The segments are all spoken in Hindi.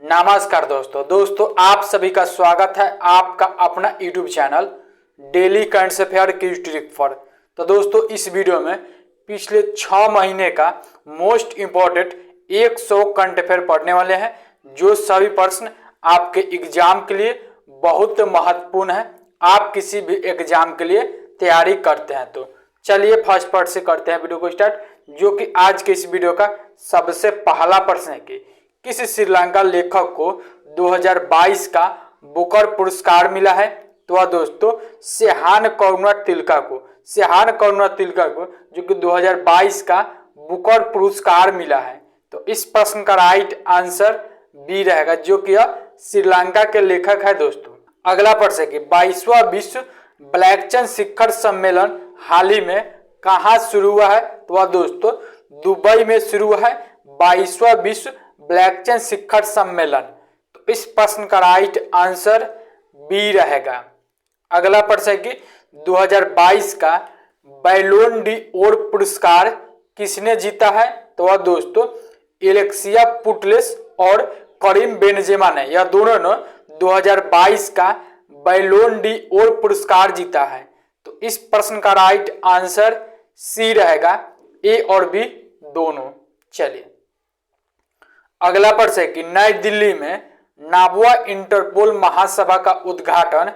नमस्कार दोस्तों आप सभी का स्वागत है आपका अपना YouTube channel daily current affair quiz trick for. तो दोस्तों इस वीडियो में पिछले 6 महीने का मोस्ट इम्पोर्टेंट 100 करंट अफेयर पढ़ने वाले हैं, जो सभी प्रश्न आपके एग्जाम के लिए बहुत महत्वपूर्ण है। आप किसी भी एग्जाम के लिए तैयारी करते हैं तो चलिए फर्स्ट पार्ट से करते हैं वीडियो को स्टार्ट, जो कि आज के इस वीडियो का सबसे पहला प्रश्न है कि किस श्रीलंका लेखक को 2022 का बुकर पुरस्कार मिला है। तो दोस्तों सेहान करुणातिलका को जो कि 2022 का बुकर पुरस्कार मिला है। तो इस प्रश्न का राइट आंसर बी रहेगा, जो कि श्रीलंका के लेखक है। दोस्तों अगला प्रश्न है कि 22वां विश्व ब्लैकचेन शिखर सम्मेलन हाल ही में कहाँ शुरू हुआ है। तो दोस्तों दुबई में शुरू हुआ है 22वां विश्व ब्लैकचेन शिखर सम्मेलन। तो इस प्रश्न का राइट आंसर बी रहेगा। अगला प्रश्न है कि 2022 का बैलोन डी ओर पुरस्कार किसने जीता है। तो दोस्तों एलेक्सिया पुटलेस और करीम बेंजेमा ने, यह दोनों ने 2022 का बैलोन डी ओर पुरस्कार जीता है। तो इस प्रश्न का राइट आंसर सी रहेगा, ए और बी दोनों। चलिए अगला प्रश्न है कि नई दिल्ली में नाबुआ इंटरपोल महासभा का उद्घाटन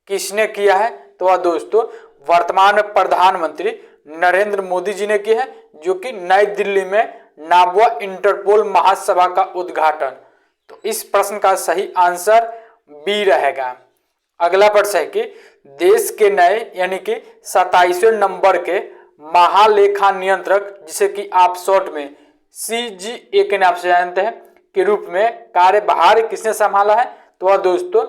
किसने किया है। तो दोस्तों वर्तमान प्रधानमंत्री नरेंद्र मोदी जी ने किया है, जो कि नई दिल्ली में नाबुआ इंटरपोल महासभा का उद्घाटन। तो इस प्रश्न का सही आंसर बी रहेगा। अगला प्रश्न है कि देश के नए यानी कि 27वें नंबर के महालेखा नियंत्रक, जिसे कि आप शॉर्ट में CGA के नाम से जानते हैं, के रूप में कार्यभार किसने संभाला है। तो दोस्तों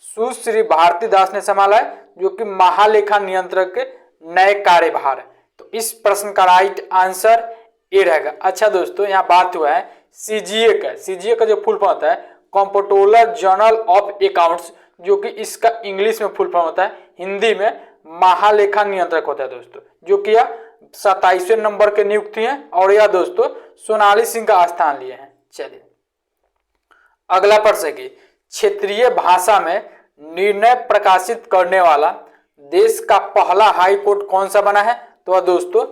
सुश्री भारती दास ने संभाला है, जो कि महालेखा नियंत्रक के नए कार्यभार। तो इस प्रश्न का राइट आंसर ए रहेगा। अच्छा दोस्तों यहाँ बात हुआ है CGA का जो फुल फॉर्म होता है कंप्ट्रोलर जनरल ऑफ अकाउंट्स, जो कि इसका इंग्लिश में फुल फॉर्म होता है, हिंदी में महालेखा नियंत्रक होता है दोस्तों, जो कि यह 27वें नंबर के नियुक्ति हैं और यह दोस्तों सोनाली सिंह का स्थान लिए हैं। चलिए अगला प्रश्न है कि क्षेत्रीय भाषा में निर्णय प्रकाशित करने वाला देश का पहला हाई कोर्ट कौन सा बना है। तो दोस्तों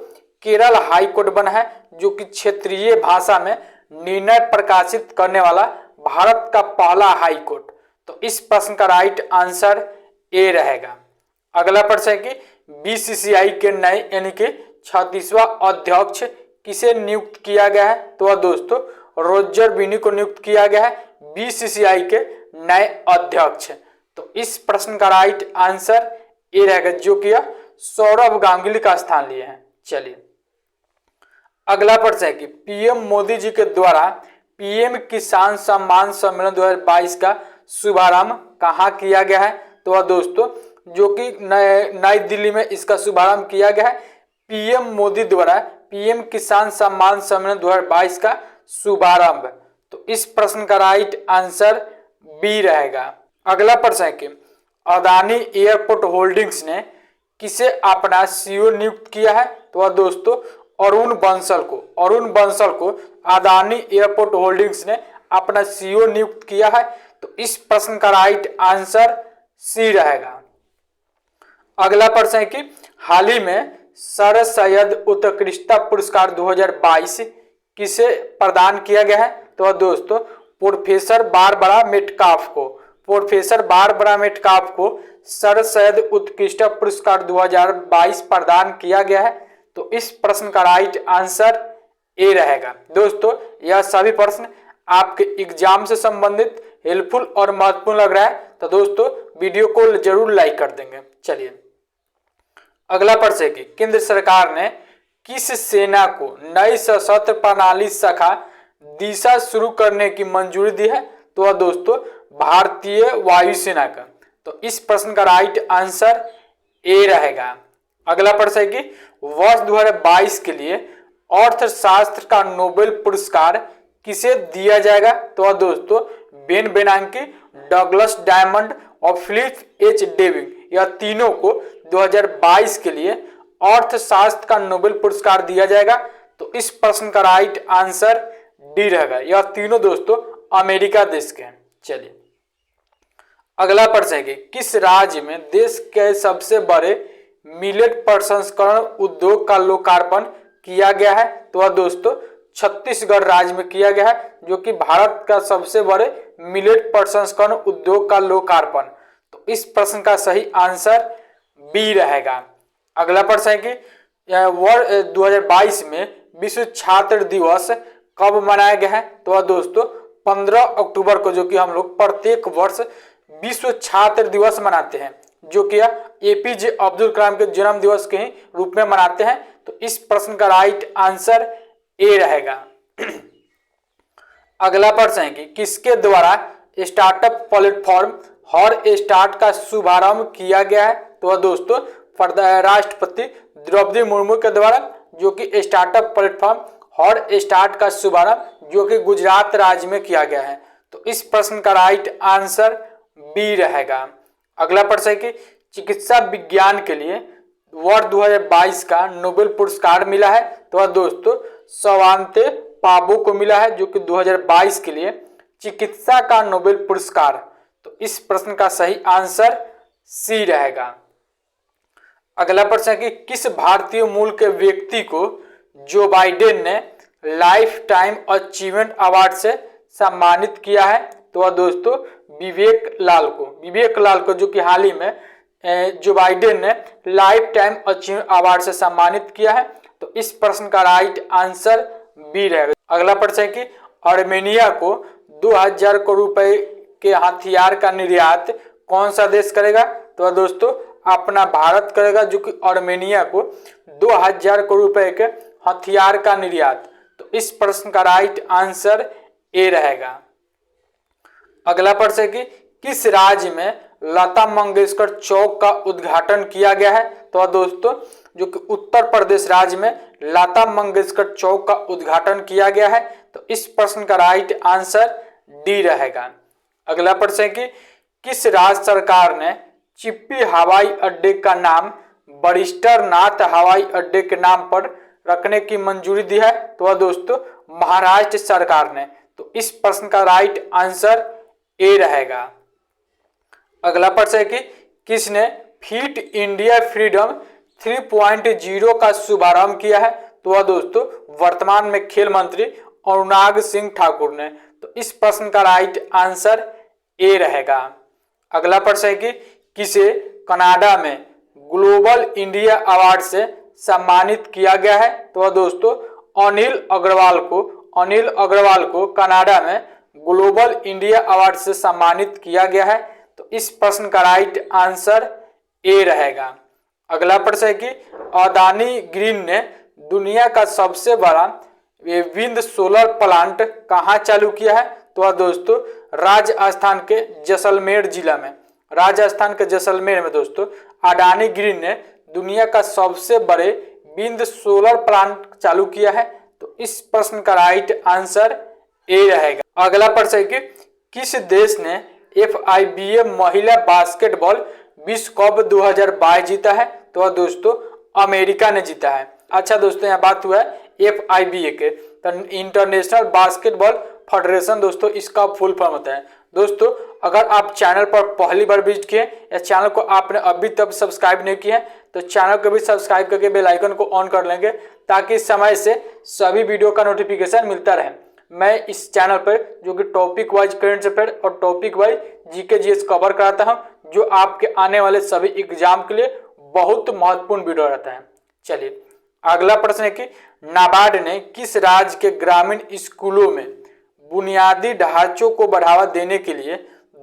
केरल हाई कोर्ट बना है, जो कि क्षेत्रीय भाषा में निर्णय प्रकाशित करने वाला भारत का पहला हाई कोर्ट। तो इस प्रश्न का राइट आंसर ए रहेगा। अगला प्रश्न है कि BCCI के नए यानी कि 36वां अध्यक्ष किसे नियुक्त किया गया है। तो दोस्तों रोजर बिनी को नियुक्त किया गया है BCCI के नए अध्यक्ष। तो इस प्रश्न का राइट आंसर ए रहेगा, जो कि सौरभ गांगुली का स्थान लिए हैं। चलिए अगला प्रश्न है कि PM मोदी जी के द्वारा PM किसान सम्मान सम्मेलन 2022 का शुभारंभ कहाँ किया गया है। तो दोस्तों जो कि नई दिल्ली में इसका शुभारंभ किया गया है PM मोदी द्वारा PM किसान सम्मान सम्मेलन 2022 का शुभारंभ। तो इस प्रश्न का राइट आंसर बी रहेगा। अगला प्रश्न है कि अदानी एयरपोर्ट होल्डिंग्स ने किसे अपना CEO नियुक्त किया है। तो दोस्तों अरुण बंसल को अदानी एयरपोर्ट होल्डिंग्स ने अपना CEO नियुक्त किया है। तो इस प्रश्न का राइट आंसर सी रहेगा। अगला प्रश्न है कि हाल ही में सर सैयद उत्कृष्टता पुरस्कार 2022 किसे प्रदान किया गया है। तो दोस्तों प्रोफेसर बारबरा मेटकाफ को सर सैयद उत्कृष्टता पुरस्कार 2022 प्रदान किया गया है। तो इस प्रश्न का राइट आंसर ए रहेगा। दोस्तों यह सभी प्रश्न आपके एग्जाम से संबंधित हेल्पफुल और महत्वपूर्ण लग रहा है, तो दोस्तों वीडियो को जरूर लाइक कर देंगे। चलिए अगला प्रश्न है कि केंद्र सरकार ने किस सेना को नई सशस्त्र प्रणाली शाखा दिशा शुरू करने की मंजूरी दी है। तो दोस्तों भारतीय वायुसेना का। तो इस प्रश्न का राइट आंसर ए रहेगा। अगला प्रश्न है कि वर्ष 2022 के लिए अर्थशास्त्र का नोबेल पुरस्कार किसे दिया जाएगा। तो दोस्तों बेन बेनांकी, डगलस डायमंड और फिलिप H डेविंग, यह तीनों को 2022 के लिए अर्थशास्त्र का नोबेल पुरस्कार दिया जाएगा। तो इस प्रश्न का राइट आंसर डी रहेगा। यह तीनों दोस्तों अमेरिका देश के। चलिए अगला प्रश्न है कि किस राज्य में देश के सबसे बड़े मिलेट प्रसंस्करण उद्योग का लोकार्पण किया गया है? तो वह दोस्तों छत्तीसगढ़ राज्य में किया गया है, जो कि भारत का सबसे बड़े मिलेट प्रसंस्करण उद्योग का लोकार्पण। तो इस प्रश्न का सही आंसर बी रहेगा। अगला प्रश्न है कि वर्ष 2022 में विश्व छात्र दिवस कब मनाया गया है? तो वह दोस्तों 15 अक्टूबर को, जो कि हम लोग प्रत्येक वर्ष विश्व छात्र दिवस मनाते हैं, जो कि एपीजे अब्दुल कलाम के जन्म दिवस के ही रूप में मनाते हैं। तो इस प्रश्न का राइट आंसर ए रहेगा। अगला प्रश्न है कि किसके द्वारा स्टार्टअप प्लेटफॉर्म हॉर स्टार्ट का शुभारंभ किया गया है? तो वह दोस्तों राष्ट्रपति द्रौपदी मुर्मू के द्वारा, जो कि स्टार्टअप प्लेटफॉर्म हॉर स्टार्ट का शुभारंभ जो कि गुजरात राज्य में किया गया है। तो इस प्रश्न का राइट आंसर बी रहेगा। अगला प्रश्न है कि चिकित्सा विज्ञान के लिए वर्ष 2022 का नोबेल पुरस्कार मिला है? तो वह दोस्तों स्वांते पाबो को मिला है, जो कि 2022 के लिए चिकित्सा का नोबेल पुरस्कार। तो इस प्रश्न का सही आंसर सी रहेगा। अगला प्रश्न है कि किस भारतीय मूल के व्यक्ति को जो बाइडेन ने लाइफ टाइम अचीवमेंट अवार्ड से सम्मानित किया है? तो वह दोस्तों विवेक लाल को, जो कि हाल ही में जो बाइडेन ने लाइफ टाइम अचीवमेंट अवार्ड से सम्मानित किया है। तो इस प्रश्न का राइट आंसर बी रहेगा। अगला प्रश्न है कि आर्मेनिया को 2000 करोड़ रुपए के हथियार का निर्यात कौन सा देश करेगा? तो वह दोस्तों अपना भारत करेगा, जो कि आर्मेनिया को 2000 करोड़ रुपए के हथियार का निर्यात। तो इस प्रश्न का राइट आंसर ए रहेगा। अगला प्रश्न है कि किस राज्य में लता मंगेशकर चौक का उद्घाटन किया गया है? तो दोस्तों जो कि उत्तर प्रदेश राज्य में लता मंगेशकर चौक का उद्घाटन किया गया है। तो इस प्रश्न का राइट आंसर डी रहेगा। अगला प्रश्न है कि किस राज्य सरकार ने चिप्पी हवाई अड्डे का नाम बरिस्टर नाथ हवाई अड्डे के नाम पर रखने की मंजूरी दी है? तो वह दोस्तों महाराष्ट्र सरकार ने। तो इस प्रश्न का राइट आंसर ए रहेगा। अगला प्रश्न है कि किसने फिट इंडिया फ्रीडम 3.0 का शुभारंभ किया है? तो वह दोस्तों वर्तमान में खेल मंत्री अनुराग सिंह ठाकुर ने। तो इस प्रश्न का राइट आंसर ए रहेगा। अगला प्रश्न है कि किसे कनाडा में ग्लोबल इंडिया अवार्ड से सम्मानित किया गया है? तो वह दोस्तों अनिल अग्रवाल को कनाडा में ग्लोबल इंडिया अवार्ड से सम्मानित किया गया है। तो इस प्रश्न का राइट आंसर ए रहेगा। अगला प्रश्न है कि अदानी ग्रीन ने दुनिया का सबसे बड़ा विंड सोलर प्लांट कहाँ चालू किया है? तो वह दोस्तों राजस्थान के जैसलमेर जिला में, राजस्थान के जैसलमेर में दोस्तों अडानी ग्रीन ने दुनिया का सबसे बड़े विंड सोलर प्लांट चालू किया है। तो इस प्रश्न का राइट आंसर ए रहेगा। अगला प्रश्न है कि किस देश ने FIBA महिला बास्केटबॉल विश्व कप 2022 जीता है? तो वह दोस्तों अमेरिका ने जीता है। अच्छा दोस्तों, यहाँ बात हुआ है FIBA के, तो इंटरनेशनल बास्केटबॉल फेडरेशन दोस्तों इसका फुल फॉर्म होता है। दोस्तों अगर आप चैनल पर पहली बार विजिट किए या चैनल को आपने अभी तक सब्सक्राइब नहीं किया है तो चैनल को भी सब्सक्राइब करके बेल आइकन को ऑन कर लेंगे, ताकि समय से सभी वीडियो का नोटिफिकेशन मिलता रहे। मैं इस चैनल पर जो कि टॉपिक वाइज करंट अफेयर और topic wise GK GS cover कराता हूं, जो आपके आने वाले सभी एग्जाम के लिए बहुत महत्वपूर्ण वीडियो रहता है। चलिए अगला प्रश्न है कि नाबार्ड ने किस राज्य के ग्रामीण स्कूलों में बुनियादी ढांचों को बढ़ावा देने के लिए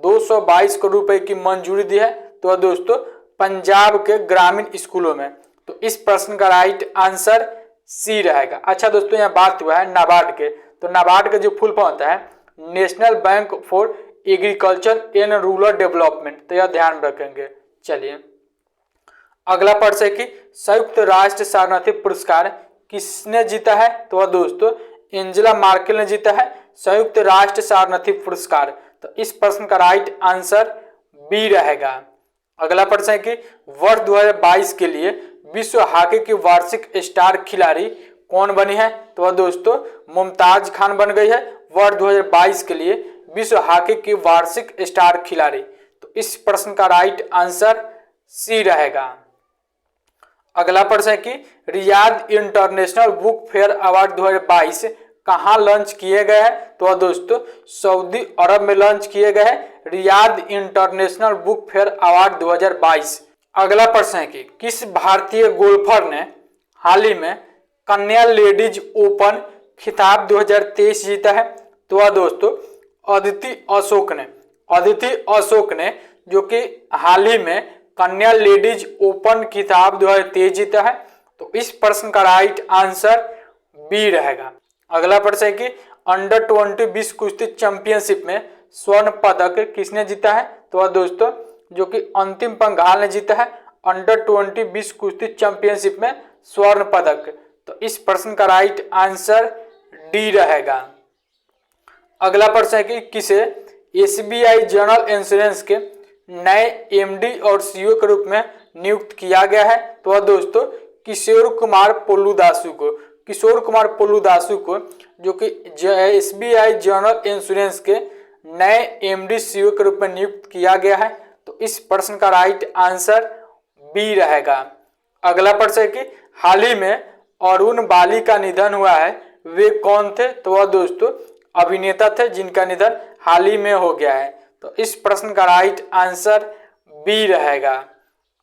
222 करोड़ रुपए की मंजूरी दी है? तो दोस्तों पंजाब के ग्रामीण स्कूलों में। तो इस प्रश्न का राइट आंसर सी रहेगा। अच्छा दोस्तों, यहाँ बात हुआ है नाबार्ड के, तो नाबार्ड का जो फुल फॉर्म होता है national bank for agriculture and rural development, तो यह ध्यान रखेंगे। चलिए अगला प्रश्न है कि संयुक्त राष्ट्र शरणार्थी पुरस्कार किसने जीता है? तो वह दोस्तों एंजेला मार्केल ने जीता है संयुक्त राष्ट्र शरणार्थी पुरस्कार। तो इस प्रश्न का राइट आंसर बी रहेगा। अगला प्रश्न है कि वर्ष 2022 के लिए विश्व हॉकी की वार्षिक स्टार खिलाड़ी कौन बनी है? तो वह दोस्तों मुमताज खान बन गई है वर्ष 2022 के लिए विश्व हॉकी की वार्षिक स्टार खिलाड़ी? तो इस प्रश्न का राइट आंसर सी रहेगा। अगला प्रश्न है कि Riyadh international book fair award 2022 कहाँ लॉन्च किए गए हैं? तो दोस्तों सऊदी अरब में लॉन्च किए गए हैं Riyadh international book fair award 2022। अगला प्रश्न है कि किस भारतीय गोल्फर ने हाल ही में कन्या लेडीज ओपन खिताब 2023 जीता है? तो दोस्तों अदिति अशोक ने जो कि हाल ही में कन्या लेडीज ओपन खिताब 2023 जीता है। तो इस प्रश्न का राइट आंसर बी रहेगा। अगला प्रश्न है कि अंडर 20 विश्व कुश्ती चैंपियनशिप में स्वर्ण पदक किसने जीता है? तो दोस्तों जो कि अंतिम पंघाल ने जीता है अंडर 20 विश्व कुश्ती चैंपियनशिप में स्वर्ण पदक। तो इस प्रश्न का राइट आंसर डी रहेगा। अगला प्रश्न है कि किसे एसबीआई जनरल इंश्योरेंस के नए एमडी और सीईओ के रूप में नियुक्त किया गया है? तो दोस्तों किशोर कुमार पोल्लूदासु को जो कि एसबीआई जनरल इंश्योरेंस के नए एमडी सीईओ के रूप में नियुक्त किया गया है। तो इस प्रश्न का राइट आंसर बी रहेगा। अगला प्रश्न है कि हाल ही में अरुण बाली का निधन हुआ है, वे कौन थे? तो वह दोस्तों अभिनेता थे जिनका निधन हाल ही में हो गया है। तो इस प्रश्न का राइट आंसर बी रहेगा।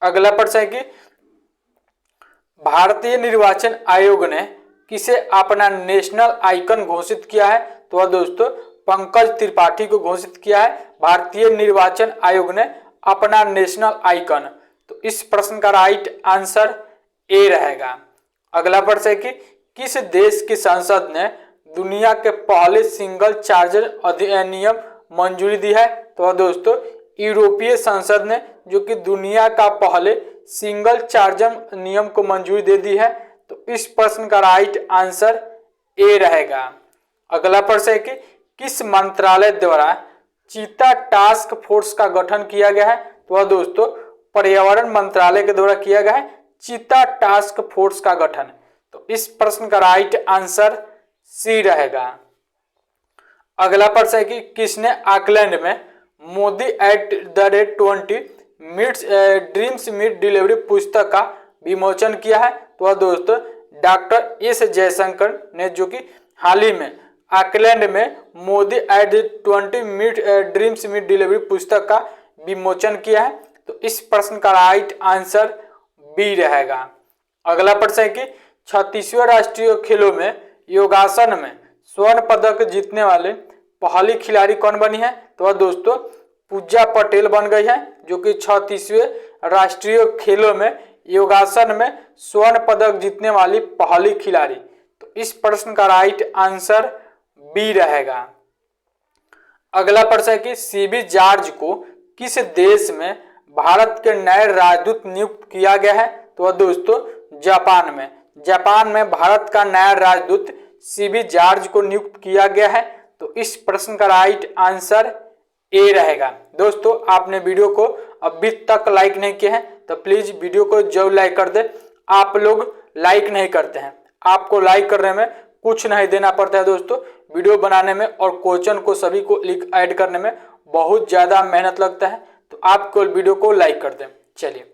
अगला प्रश्न है कि भारतीय निर्वाचन आयोग ने किसे अपना नेशनल आइकन घोषित किया है? तो वह दोस्तों पंकज त्रिपाठी को घोषित किया है भारतीय निर्वाचन आयोग ने अपना नेशनल आइकन। तो इस प्रश्न का राइट आंसर ए रहेगा। अगला प्रश्न है कि किस देश की संसद ने दुनिया के पहले सिंगल चार्जर अधिनियम मंजूरी दी है? तो दोस्तों यूरोपीय संसद ने जो कि दुनिया का पहले सिंगल चार्जर नियम को मंजूरी दे दी है। तो इस प्रश्न का राइट आंसर ए रहेगा। अगला प्रश्न है कि किस मंत्रालय द्वारा चीता टास्क फोर्स का गठन किया गया है? तो दोस्तों पर्यावरण मंत्रालय के द्वारा किया गया है चीता टास्क फोर्स का गठन। तो इस प्रश्न का राइट आंसर सी रहेगा। अगला प्रश्न है कि किसने ऑकलैंड में Modi @20 meets dreams meet delivery पुस्तक का विमोचन किया है? तो दोस्तों डॉक्टर एस जयशंकर ने जो कि हाल ही में ऑकलैंड में मोदी @20 ड्रीम्स मीट डिलीवरी पुस्तक का विमोचन किया है। तो इस प्रश्न का राइट आंसर बी रहेगा। अगला प्रश्न है कि 36वें राष्ट्रीय खेलों में योगासन में स्वर्ण पदक जीतने वाले पहली खिलाड़ी कौन बनी है? तो दोस्तों पूजा पटेल बन गई है जो कि 36वें राष्ट्रीय खेलों में योगासन में स्वर्ण पदक जीतने वाली पहली खिलाड़ी। तो इस प्रश्न का राइट आंसर बी रहेगा। अगला प्रश्न है कि सीबी जॉर्ज को किस देश में भारत के नए राजदूत नियुक्त किया गया है? तो दोस्तों जापान में भारत का नया राजदूत सीबी जॉर्ज को नियुक्त किया गया है। तो इस प्रश्न का राइट आंसर ए रहेगा। दोस्तों आपने वीडियो को अभी तक लाइक नहीं किया है तो प्लीज वीडियो को जरूर लाइक कर दे। आप लोग लाइक नहीं करते हैं, आपको लाइक करने में कुछ नहीं देना पड़ता है दोस्तों, वीडियो बनाने में और क्वेश्चन को सभी को ऐड करने में बहुत ज़्यादा मेहनत लगता है। तो आप वीडियो को लाइक कर दें। चलिए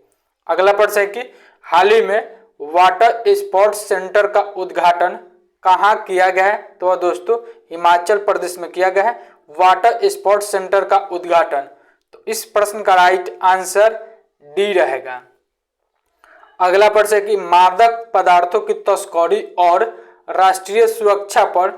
अगला प्रश्न है कि हाल ही में वाटर स्पोर्ट्स सेंटर का उद्घाटन कहाँ किया गया है? तो दोस्तों हिमाचल प्रदेश में किया गया है वाटर स्पोर्ट्स सेंटर का उद्घाटन। तो इस प्रश्न का राइट आंसर डी रहेगा। अगला प्रश्न है कि मादक पदार्थों की तस्करी और राष्ट्रीय सुरक्षा पर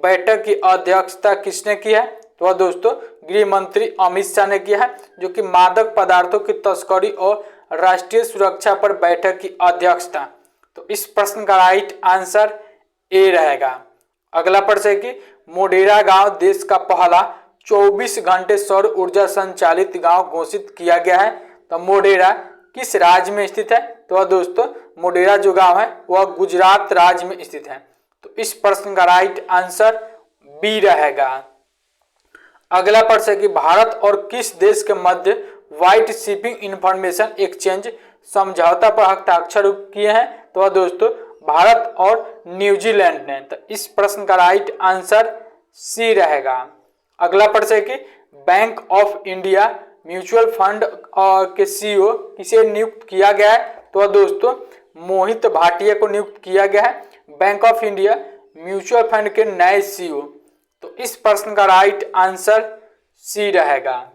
बैठक की अध्यक्षता किसने की है? तो दोस्तों गृह मंत्री अमित शाह ने किया है जो कि मादक पदार्थों की तस्करी और राष्ट्रीय सुरक्षा पर बैठक की अध्यक्षता। तो इस प्रश्न का राइट आंसर ए रहेगा। अगला प्रश्न है कि मोढेरा गांव देश का पहला 24 घंटे सौर ऊर्जा संचालित गांव घोषित किया गया है। तो मोढेरा किस राज्य में स्थित है? तो दोस्तों मोढेरा जो गांव है वह गुजरात राज्य में स्थित है। तो इस प्रश्न का राइट आंसर बी रहेगा। अगला प्रश्न है कि भारत और किस देश के मध्य व्हाइट शिपिंग इंफॉर्मेशन एक्सचेंज समझौता पर हस्ताक्षर किए हैं? तो दोस्तों भारत और न्यूजीलैंड ने। तो इस प्रश्न का राइट आंसर सी रहेगा। अगला प्रश्न है कि bank of India mutual fund के सीईओ किसे नियुक्त किया गया है? तो दोस्तों मोहित भाटिया को नियुक्त किया गया है bank of India mutual fund के नए सीईओ। तो इस प्रश्न का राइट आंसर सी रहेगा।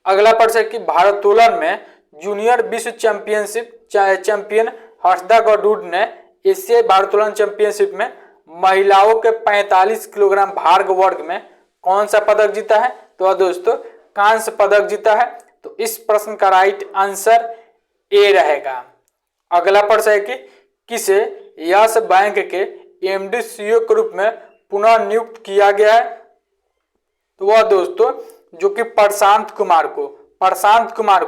अगला प्रश्न है कि भारोत्तोलन में जूनियर विश्व चैंपियन हर्षदा गौडूड ने एशियाई भारोत्तोलन चैंपियनशिप में महिलाओं के 45 किलोग्राम भार वर्ग में कौन सा पदक जीता है? तो दोस्तों कांस्य पदक जीता है। तो इस प्रश्न का राइट आंसर ए रहेगा। अगला प्रश्न है कि किसे यस बैंक के एमडी सीईओ के रूप में पुनः नियुक्त किया गया है? तो वह दोस्तों जो कि प्रशांत कुमार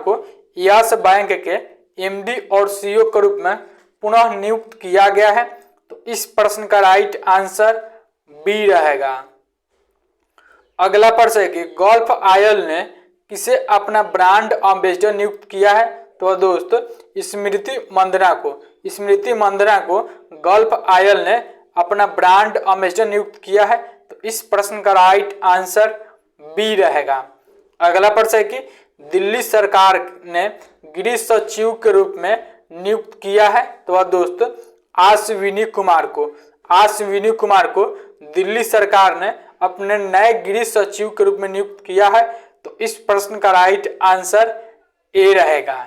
को यस बैंक के एमडी और सीईओ के रूप में पुनः नियुक्त किया गया है। तो इस प्रश्न का राइट आंसर बी रहेगा। अगला प्रश्न है कि गोल्फ आयल ने किसे अपना ब्रांड एम्बेसडर नियुक्त किया है? तो दोस्तों स्मृति मंदना को गोल्फ आयल ने अपना ब्रांड एम्बेसडर नियुक्त किया है। तो इस प्रश्न का राइट आंसर बी रहेगा। अगला प्रश्न है कि दिल्ली सरकार ने गृह सचिव के रूप में नियुक्त किया है? तो दोस्तों अश्विनी कुमार को दिल्ली सरकार ने अपने नए गृह सचिव के रूप में नियुक्त किया है। तो इस प्रश्न का राइट आंसर ए रहेगा।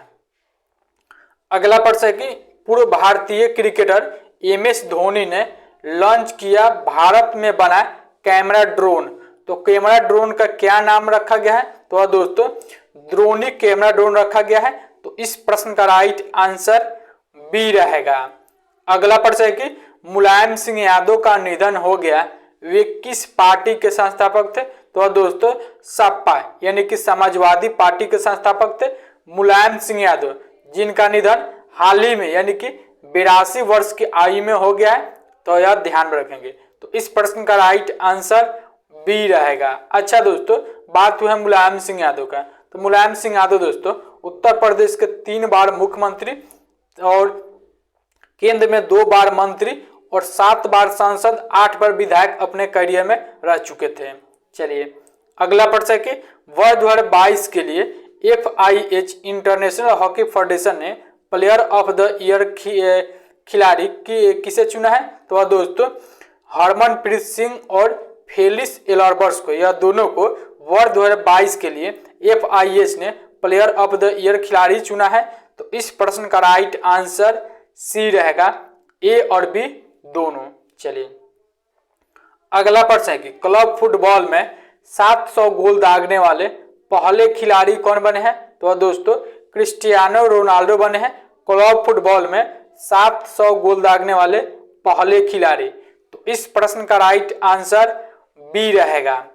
अगला प्रश्न है कि पूर्व भारतीय क्रिकेटर एमएस धोनी ने लॉन्च किया भारत में बना कैमरा ड्रोन। तो कैमरा ड्रोन का क्या नाम रखा गया है? तो दोस्तों द्रोणी कैमरा ड्रोन रखा गया है। तो इस प्रश्न का राइट आंसर बी रहेगा। अगला प्रश्न है कि मुलायम सिंह यादव का निधन हो गया, वे किस पार्टी के संस्थापक थे? तो दोस्तों सपा यानी कि समाजवादी पार्टी के संस्थापक थे मुलायम सिंह यादव, जिनका निधन हाल ही में यानी कि 82 वर्ष की आयु में हो गया है। तो यह ध्यान में रखेंगे। तो इस प्रश्न का राइट आंसर बी रहेगा। अच्छा दोस्तों बात हुई है मुलायम सिंह यादव का। तो मुलायम सिंह यादव दोस्तों उत्तर प्रदेश के 3 बार मुख्यमंत्री और केंद्र में 2 बार मंत्री और 7 बार सांसद 8 बार विधायक अपने करियर में रह चुके थे। चलिए अगला प्रश्न है कि वर्ष 2022 के लिए FIH इंटरनेशनल हॉकी फेडरेशन ने प्लेयर ऑफ द ईयर खिलाड़ी किसे चुना है? तो दोस्तों हरमनप्रीत सिंह और फेलिक्स एल्बर्स को, यह दोनों को वर्ष 2022 के लिए FIH ने प्लेयर ऑफ द ईयर खिलाड़ी चुना है। तो इस प्रश्न का राइट आंसर सी रहेगा, ए और बी दोनों। चलिए अगला प्रश्न है कि क्लब फुटबॉल में 700 गोल दागने वाले पहले खिलाड़ी कौन बने हैं? तो दोस्तों क्रिस्टियानो रोनाल्डो बने हैं क्लब फुटबॉल में 700 गोल दागने वाले पहले खिलाड़ी। तो इस प्रश्न का राइट आंसर बी रहेगा।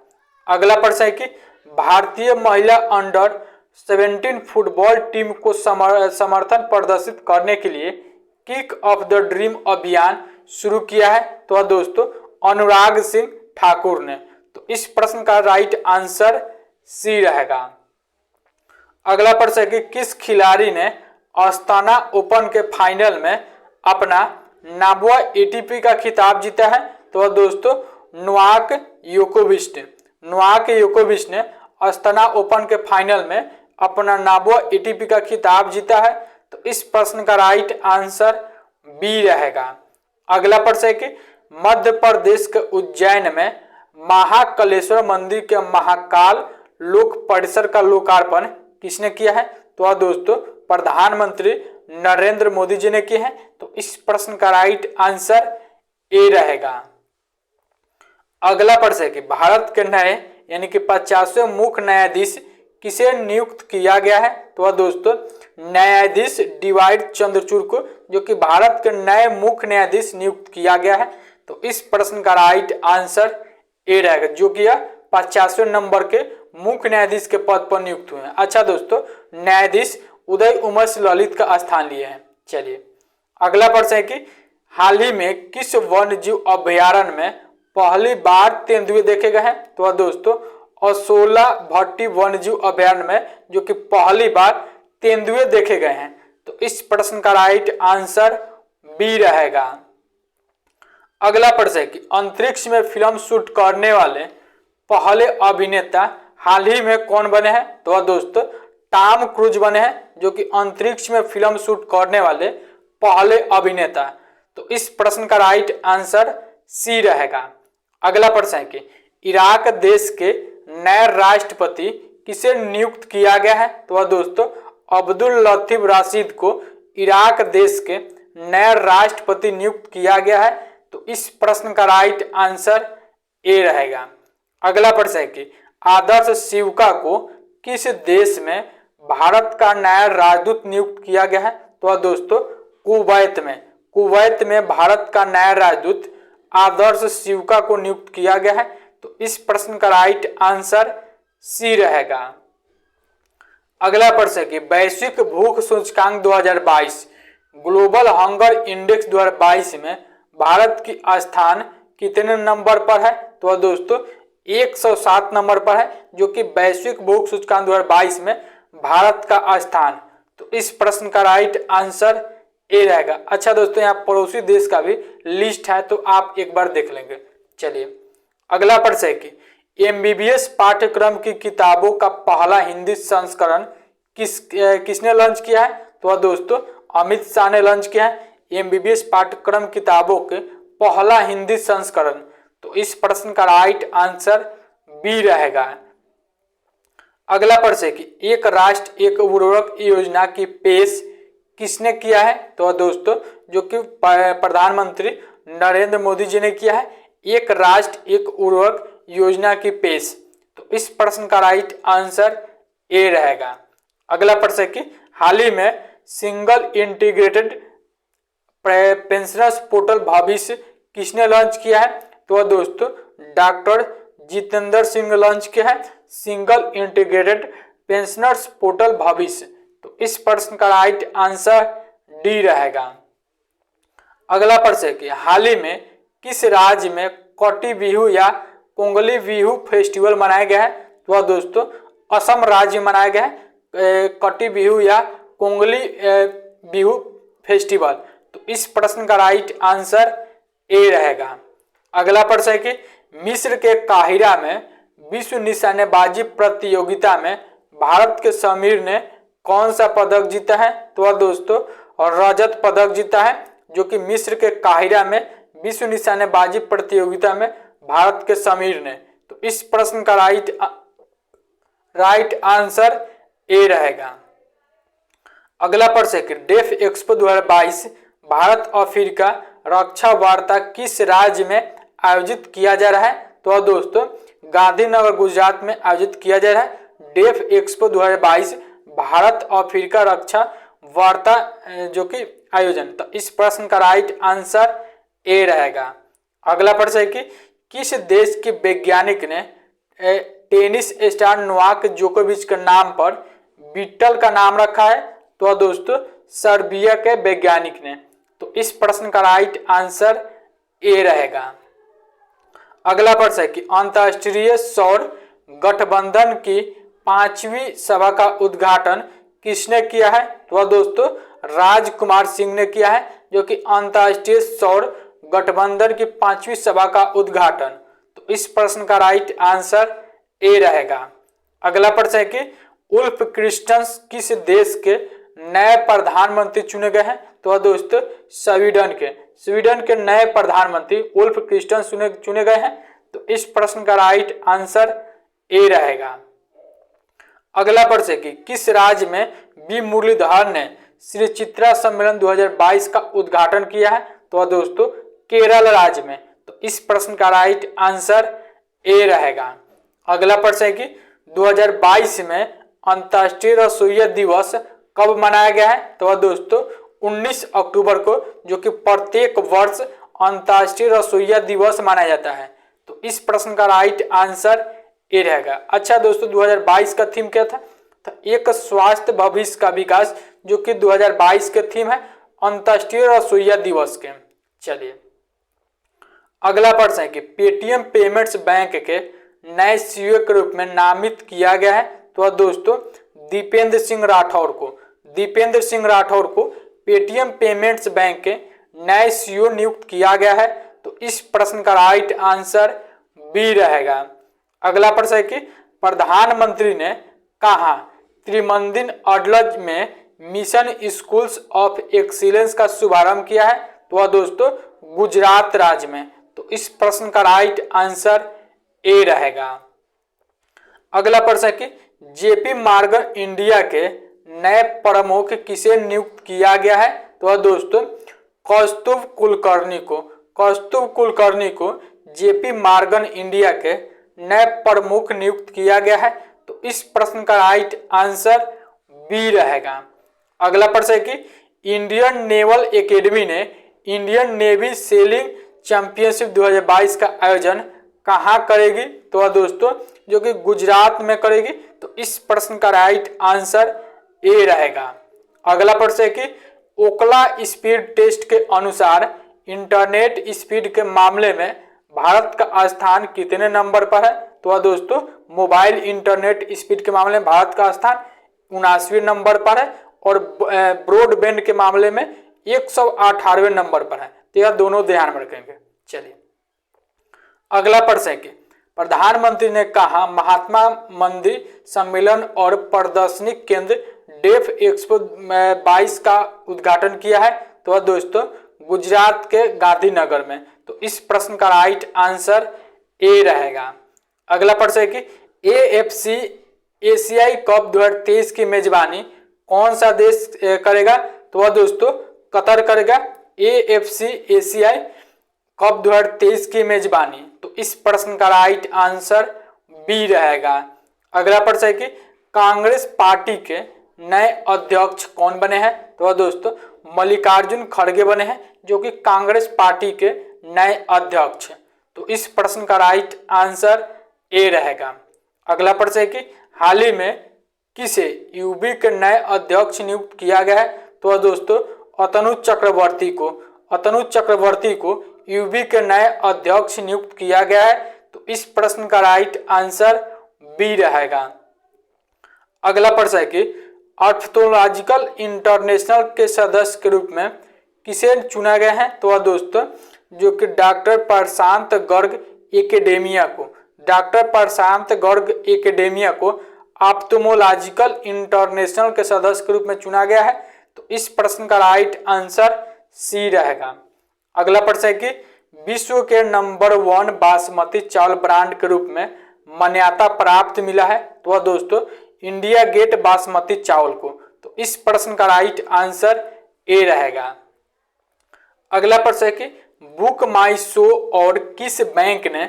अगला प्रश्न है कि भारतीय महिला अंडर 17 फुटबॉल टीम को समर्थन प्रदर्शित करने के लिए किक ऑफ द ड्रीम अभियान शुरू किया है? तो दोस्तों अनुराग सिंह ठाकुर ने। तो इस प्रश्न का राइट आंसर सी रहेगा। अगला प्रश्न है कि किस खिलाड़ी ने अस्ताना ओपन के फाइनल में अपना 9वां ATP का खिताब जीता है? तो दोस्तों नोवाक योकोविच ने अस्ताना ओपन के फाइनल में अपना 9वां ATP का खिताब जीता है। तो इस प्रश्न का राइट आंसर बी रहेगा। अगला प्रश्न है कि मध्य प्रदेश के उज्जैन में महाकालेश्वर मंदिर के महाकाल लोक परिसर का लोकार्पण किसने किया है? तो दोस्तों प्रधानमंत्री नरेंद्र मोदी जी ने किए हैं। तो इस प्रश्न का राइट आंसर ए रहेगा। अगला प्रश्न है कि भारत के नए यानी कि 50वें मुख्य न्यायाधीश किसे नियुक्त किया गया है? तो दोस्तों न्यायाधीश DY चंद्रचूड़ को, जो कि भारत के नए मुख्य न्यायाधीश नियुक्त किया गया है। तो इस प्रश्न का राइट आंसर ए रहेगा, जो कि यह 50वें नंबर के मुख्य न्यायाधीश के पद पर नियुक्त हुए हैं। अच्छा दोस्तों न्यायाधीश उदय उमस ललित का स्थान लिए हैं। चलिए अगला प्रश्न है कि हाल ही में किस वन्य जीव अभ्यारण्य में पहली बार तेंदुए देखे गए हैं? तो दोस्तों असोला भट्टी वन्य जीव अभ्यारण्य में जो कि पहली बार तेंदुए देखे गए हैं। तो इस प्रश्न का राइट आंसर बी रहेगा। अगला प्रश्न है कि अंतरिक्ष में फिल्म शूट करने वाले पहले अभिनेता हाल ही में कौन बने हैं? तो दोस्तों टॉम क्रूज बने हैं, जो कि अंतरिक्ष में फिल्म शूट करने वाले पहले अभिनेता। तो इस प्रश्न का राइट आंसर सी रहेगा। अगला प्रश्न है कि इराक देश के नए राष्ट्रपति किसे नियुक्त किया गया है? तो दोस्तों अब्दुल लतीफ राशिद को इराक देश के नए राष्ट्रपति नियुक्त किया गया है। तो इस प्रश्न का राइट आंसर ए रहेगा। अगला प्रश्न है कि आदर्श शिवका को किस देश में भारत का नया राजदूत नियुक्त किया गया है? तो दोस्तों कुवैत में भारत का नया राजदूत आदर्श शिवका को नियुक्त किया गया है। तो इस प्रश्न का राइट आंसर सी रहेगा। अगला प्रश्न है कि वैश्विक भूख सूचकांक 2022 ग्लोबल हंगर इंडेक्स 2022 में भारत की स्थान कितने नंबर पर है? तो दोस्तों 107 नंबर पर है, जो कि वैश्विक भूख सूचकांक 2022 में भारत का स्थान। तो इस प्रश्न का राइट आंसर ए रहेगा। अच्छा दोस्तों, यहाँ पड़ोसी देश का भी लिस्ट है, तो आप एक बार देख लेंगे। चलिए अगला प्रश्न है कि एमबीबीएस पाठ्यक्रम की किताबों का पहला हिंदी संस्करण किसने लॉन्च किया है? तो दोस्तों अमित शाह ने लॉन्च किया है एमबीबीएस पाठ्यक्रम किताबों के पहला हिंदी संस्करण। तो इस प्रश्न का राइट आंसर बी रहेगा। अगला प्रश्न है कि एक राष्ट्र एक उर्वरक योजना की पेश किसने किया है? तो दोस्तों जो कि प्रधानमंत्री नरेंद्र मोदी जी ने किया है, एक राष्ट्र एक उर्वरक योजना की पेश। तो इस प्रश्न का राइट आंसर ए रहेगा। अगला प्रश्न है कि हाल ही में सिंगल इंटीग्रेटेड पेंशनर्स पोर्टल भविष्य किसने लॉन्च किया है? तो दोस्तों डॉक्टर जितेंद्र सिंह लॉन्च किया है सिंगल इंटीग्रेटेड पेंशनर्स पोर्टल भविष्य। तो इस प्रश्न का राइट आंसर डी रहेगा। अगला प्रश्न है कि हाल ही में किस राज्य में कटी बिहू या पोंगली बिहू फेस्टिवल मनाया गया है? तो दोस्तों असम राज्य में मनाया गया है कटी बिहू या पोंगली बिहू फेस्टिवल। तो इस प्रश्न का राइट आंसर ए रहेगा। अगला प्रश्न है कि मिस्र के काहिरा में विश्व निशानेबाजी प्रतियोगिता में भारत के समीर ने कौन सा पदक जीता है? तो दोस्तों रजत पदक जीता है, जो कि मिस्र के काहिरा में विश्व निशानेबाजी प्रतियोगिता में भारत के समीर ने। तो इस प्रश्न का राइट आंसर ए रहेगा। अगला प्रश्न है कि डेफ एक्सपो 2022 भारत अफ्रीका रक्षा वार्ता किस राज्य में आयोजित किया जा रहा है? तो दोस्तों गांधीनगर गुजरात में आयोजित किया जा रहा है डेफ एक्सपो 2022 भारत अफ्रीका रक्षा वार्ता जो कि आयोजन। तो इस प्रश्न का राइट आंसर ए रहेगा। अगला प्रश्न है कि किस देश के वैज्ञानिक ने टेनिस स्टार नोवाक जोकोविच के नाम पर बीटल का नाम रखा है? तो दोस्तों सर्बिया के वैज्ञानिक ने। तो इस प्रश्न का राइट आंसर ए रहेगा। अगला प्रश्न है कि अंतर्राष्ट्रीय सौर गठबंधन की 5वीं सभा का उद्घाटन किसने किया है? तो दोस्तों राजकुमार सिंह ने किया है, जो कि अंतर्राष्ट्रीय सौर गठबंधन की 5वीं सभा का उद्घाटन। तो इस प्रश्न का राइट आंसर ए रहेगा। अगला प्रश्न है कि उल्फ क्रिस्टन्स किस देश के नए प्रधानमंत्री चुने गए हैं? तो दोस्तों स्वीडन के नए प्रधानमंत्री उल्फ क्रिस्टन्स चुने गए हैं। तो इस प्रश्न का राइट आंसर ए रहेगा। अगला प्रश्न है कि किस राज्य में बी मुरलीधर ने श्री चित्रा सम्मेलन 2022 का उद्घाटन किया है? तो दोस्तों केरल राज्य में। तो इस प्रश्न का राइट आंसर ए रहेगा। अगला प्रश्न है कि 2022 में अंतर्राष्ट्रीय रसोइया दिवस कब मनाया गया है? तो दोस्तों 19 अक्टूबर को, जो कि प्रत्येक वर्ष अंतर्राष्ट्रीय रसोइया दिवस मनाया जाता है। तो इस प्रश्न का राइट आंसर ए रहेगा। अच्छा दोस्तों 2022 का थीम क्या था? तो एक स्वास्थ्य भविष्य का विकास, जो कि 2022 के थीम है अंतर्राष्ट्रीय रसोइया दिवस के। चलिए अगला प्रश्न है कि पेटीएम पेमेंट्स बैंक के नए सीईओ के रूप में नामित किया गया है? तो दोस्तों दीपेंद्र सिंह राठौर को पेटीएम पेमेंट्स बैंक के नए सीईओ नियुक्त किया गया है। तो इस प्रश्न का राइट आंसर बी रहेगा। अगला प्रश्न है कि प्रधानमंत्री ने कहा त्रिमंदिन अडलज में मिशन स्कूल्स ऑफ एक्सीलेंस का शुभारंभ किया है? तो वह दोस्तों गुजरात राज्य में। तो इस प्रश्न का राइट आंसर ए रहेगा। अगला प्रश्न है कि जेपी मॉर्गन इंडिया के नए प्रमुख किसे नियुक्त किया गया है? तो वह दोस्तों कौस्तुभ कुलकर्णी को जेपी मॉर्गन इंडिया के नए प्रमुख नियुक्त किया गया है। तो इस प्रश्न का राइट आंसर बी रहेगा। अगला प्रश्न है कि इंडियन नेवल एकेडमी ने इंडियन नेवी सेलिंग चैंपियनशिप 2022 का आयोजन कहाँ करेगी? तो वह दोस्तों जो कि गुजरात में करेगी। तो इस प्रश्न का राइट आंसर ए रहेगा। अगला प्रश्न है कि ओकला स्पीड टेस्ट के अनुसार इंटरनेट स्पीड के मामले में भारत का स्थान कितने नंबर पर है? तो वह दोस्तों मोबाइल इंटरनेट स्पीड के मामले में भारत का स्थान 79वें नंबर पर है और ब्रॉडबैंड के मामले में 118वें नंबर पर है। तो यह दोनों ध्यान में रखेंगे। चलिए अगला प्रश्न है कि प्रधानमंत्री ने कहा महात्मा मंदिर सम्मेलन और प्रदर्शनी केंद्र डेफ एक्सपो 22 का उद्घाटन किया है? तो वह दोस्तों गुजरात के गांधीनगर में। तो इस प्रश्न का राइट आंसर ए रहेगा। अगला प्रश्न है कि एएफसी एशियाई कप 2023 की मेजबानी कौन सा देश करेगा? तो वह दोस्तों कतर करेगा एएफसी एशियाई कप 2023 की मेजबानी। तो इस प्रश्न का राइट आंसर बी रहेगा। अगला प्रश्न है कि कांग्रेस पार्टी के नए अध्यक्ष कौन बने हैं? तो वह दोस्तों मल्लिकार्जुन खड़गे बने हैं जो कि कांग्रेस पार्टी के नए अध्यक्ष। तो इस प्रश्न का राइट आंसर ए रहेगा। अगला प्रश्न है कि हाल ही में किसे यूबी के नए अध्यक्ष नियुक्त किया गया है? तो वह दोस्तों अतनु चक्रवर्ती को यूबी के नए अध्यक्ष नियुक्त किया गया है। तो इस प्रश्न का राइट आंसर बी रहेगा। अगला प्रश्न है कि ऑर्थोलॉजिकल इंटरनेशनल के सदस्य के रूप में किसे चुना गया है? तो वह दोस्तों जो कि डॉक्टर प्रशांत गर्ग एकेडेमिया को ऑप्थेल्मोलॉजिकल इंटरनेशनल के सदस्य के रूप में चुना गया है। तो इस प्रश्न का राइट आंसर सी रहेगा। अगला प्रश्न है कि विश्व के नंबर 1 बासमती चावल ब्रांड के रूप में मान्यता प्राप्त मिला है? तो वह दोस्तों इंडिया गेट बासमती चावल को। तो इस प्रश्न का राइट आंसर ए रहेगा। अगला प्रश्न है कि बुक माई शो और किस बैंक ने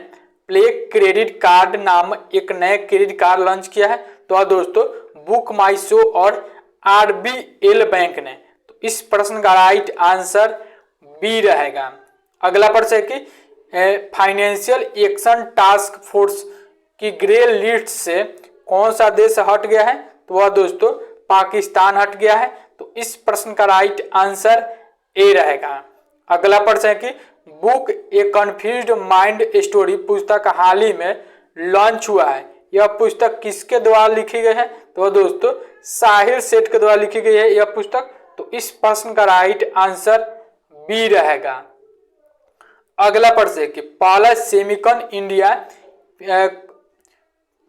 प्ले क्रेडिट कार्ड नाम एक नए क्रेडिट कार्ड लॉन्च किया है? तो वह दोस्तों बुक माई शो और आरबीएल बैंक ने। तो इस प्रश्न का राइट आंसर बी रहेगा। अगला प्रश्न है कि फाइनेंशियल एक्शन टास्क फोर्स की ग्रे लिस्ट से कौन सा देश हट गया है? तो वह दोस्तों पाकिस्तान हट गया है। तो इस प्रश्न का राइट आंसर ए रहेगा। अगला प्रश्न है कि बुक ए कन्फ्यूज्ड माइंड स्टोरी पुस्तक हाल ही में लॉन्च हुआ है। यह पुस्तक किसके द्वारा लिखी गई है? तो वह दोस्तों साहिल सेठ के द्वारा लिखी गई है यह पुस्तक। तो इस प्रश्न का राइट आंसर बी रहेगा। अगला प्रश्न है कि पहला Semicon India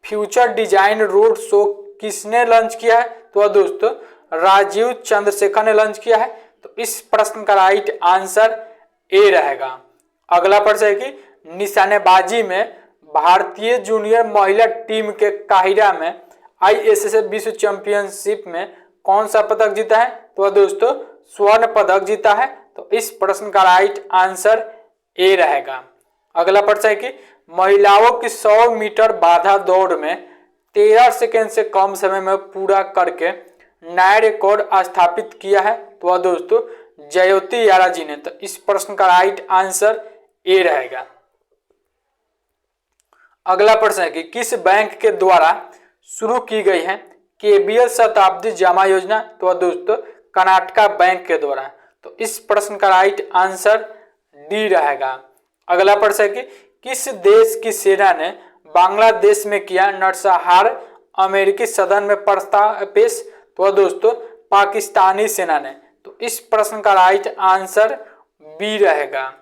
future design road show किसने लॉन्च किया है? तो वह दोस्तों राजीव चंद्रशेखर ने लॉन्च किया है। तो इस प्रश्न का राइट आंसर ए रहेगा। अगला प्रश्न है कि निशानेबाजी में भारतीय जूनियर महिला टीम के काहिरा में आईएसएसएफ विश्व चैंपियनशिप में कौन सा पदक जीता है? तो वह दोस्तों स्वर्ण पदक जीता है। तो इस प्रश्न का राइट आंसर ए रहेगा। अगला प्रश्न है कि महिलाओं की 100 मीटर बाधा दौड़ में 13 सेकेंड से कम समय में पूरा करके नया रिकॉर्ड स्थापित किया है? तो वह दोस्तों जयोति यारा जी ने। तो इस प्रश्न का राइट आंसर ए रहेगा। अगला प्रश्न है कि किस बैंक के द्वारा शुरू की गई है केबीएल शताब्दी जमा योजना? तो वह दोस्तों कर्नाटका बैंक के द्वारा। तो इस प्रश्न का राइट आंसर डी रहेगा। अगला प्रश्न है कि किस देश की सेना ने बांग्लादेश में किया नरसंहार अमेरिकी सदन में प्रस्ताव पेश? तो वह दोस्तों पाकिस्तानी सेना ने। तो इस प्रश्न का राइट आंसर बी रहेगा।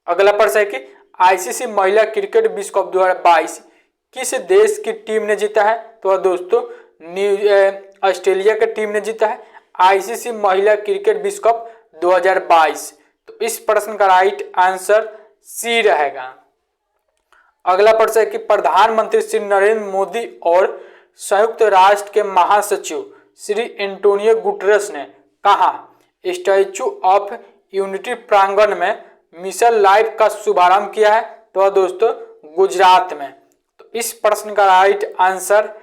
अगला प्रश्न है कि आईसीसी महिला क्रिकेट विश्व कप 2022 किस देश की टीम ने जीता है? तो दोस्तों ऑस्ट्रेलिया की टीम ने जीता है आईसीसी महिला क्रिकेट विश्व कप 2022। तो इस प्रश्न का राइट आंसर सी रहेगा। अगला प्रश्न है कि प्रधानमंत्री श्री नरेंद्र मोदी और संयुक्त राष्ट्र के महासचिव श्री एंटोनियो गुटेरेस ने कहा स्टैच्यू ऑफ यूनिटी प्रांगण में मिशन लाइफ का शुभारंभ किया है? तो दोस्तों गुजरात में। तो इस प्रश्न का राइट आंसर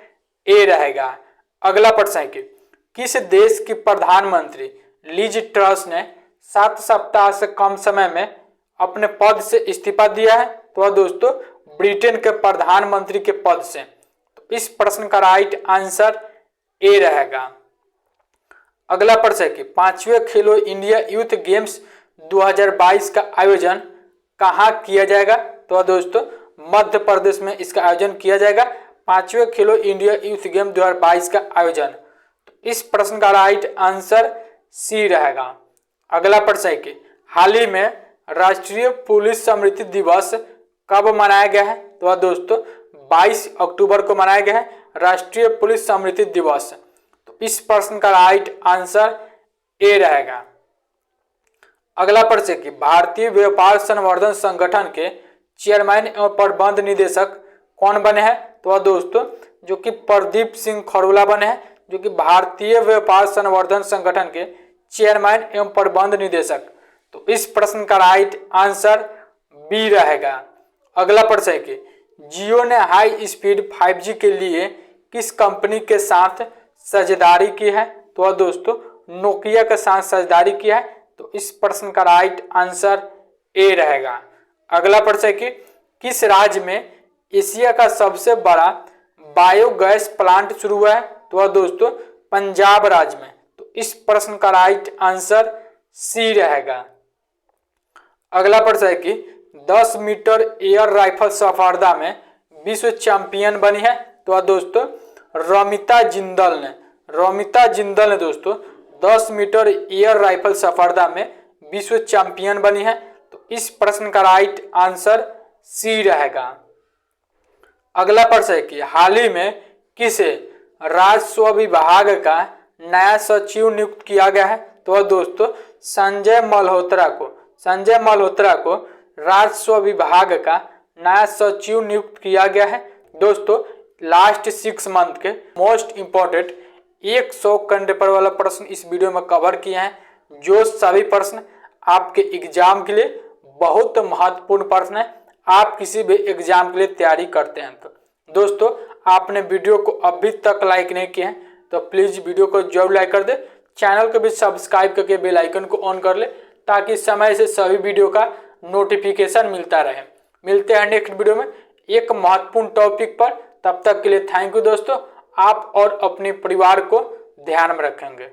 ए रहेगा। अगला प्रश्न है कि किस देश की प्रधानमंत्री लिज ट्रस ने 7 सप्ताह से कम समय में अपने पद से इस्तीफा दिया है? तो दोस्तों ब्रिटेन के प्रधानमंत्री के पद से। तो इस प्रश्न का राइट आंसर ए रहेगा। अगला प्रश्न है कि 5वें खेलो इंडिया यूथ गेम्स 2022 का आयोजन कहाँ किया जाएगा? तो दोस्तों मध्य प्रदेश में इसका आयोजन किया जाएगा। 5वें खेलो इंडिया यूथ गेम 2022 का आयोजन। तो इस प्रश्न का राइट आंसर सी रहेगा। अगला प्रश्न है कि हाल ही में राष्ट्रीय पुलिस स्मृति दिवस कब मनाया गया है? तो दोस्तों 22 अक्टूबर को मनाया गया है राष्ट्रीय पुलिस स्मृति दिवस। तो इस प्रश्न का राइट आंसर ए रहेगा। अगला प्रश्न है कि भारतीय व्यापार संवर्धन संगठन के चेयरमैन एवं प्रबंध निदेशक कौन बने हैं? तो दोस्तों जो कि प्रदीप सिंह खरोला बने हैं, जो कि भारतीय व्यापार संवर्धन संगठन के चेयरमैन एवं प्रबंध निदेशक। तो इस प्रश्न का राइट आंसर बी रहेगा। अगला प्रश्न है कि जियो ने हाई स्पीड 5G के लिए किस कंपनी के साथ साझेदारी की है? तो दोस्तों नोकिया के साथ साझेदारी की है। तो इस प्रश्न का राइट आंसर ए रहेगा। अगला प्रश्न है कि किस राज्य में एशिया का सबसे बड़ा बायोगैस प्लांट शुरू हुआ है? तो दोस्तों पंजाब राज्य में। तो इस प्रश्न का राइट आंसर सी रहेगा। अगला प्रश्न है कि 10 मीटर एयर राइफल स्पर्धा में विश्व चैंपियन बनी है? तो दोस्तों रमिता जिंदल ने दोस्तों 10 मीटर एयर राइफल स्पर्धा में विश्व चैंपियन बनी है। तो इस प्रश्न का राइट आंसर सी रहेगा। अगला प्रश्न है कि हाल ही में किसे राजस्व विभाग का नया सचिव नियुक्त किया गया है? तो दोस्तों संजय मल्होत्रा को राजस्व विभाग का नया सचिव नियुक्त किया गया है। दोस्तों लास्ट 6 मंथ के मोस्ट इंपॉर्टेंट 100 करंट अफेयर वाला प्रश्न इस वीडियो में कवर किए हैं, जो सभी प्रश्न आपके एग्जाम के लिए बहुत महत्वपूर्ण प्रश्न है। आप किसी भी एग्जाम के लिए तैयारी करते हैं तो दोस्तों आपने वीडियो को अभी तक लाइक नहीं किया है तो प्लीज वीडियो को जरूर लाइक कर दे, चैनल को भी सब्सक्राइब करके बेल आइकन को ऑन कर ले ताकि समय से सभी वीडियो का नोटिफिकेशन मिलता रहे। मिलते हैं नेक्स्ट वीडियो में एक महत्वपूर्ण टॉपिक पर। तब तक के लिए थैंक यू दोस्तों। आप और अपने परिवार को ध्यान में रखेंगे।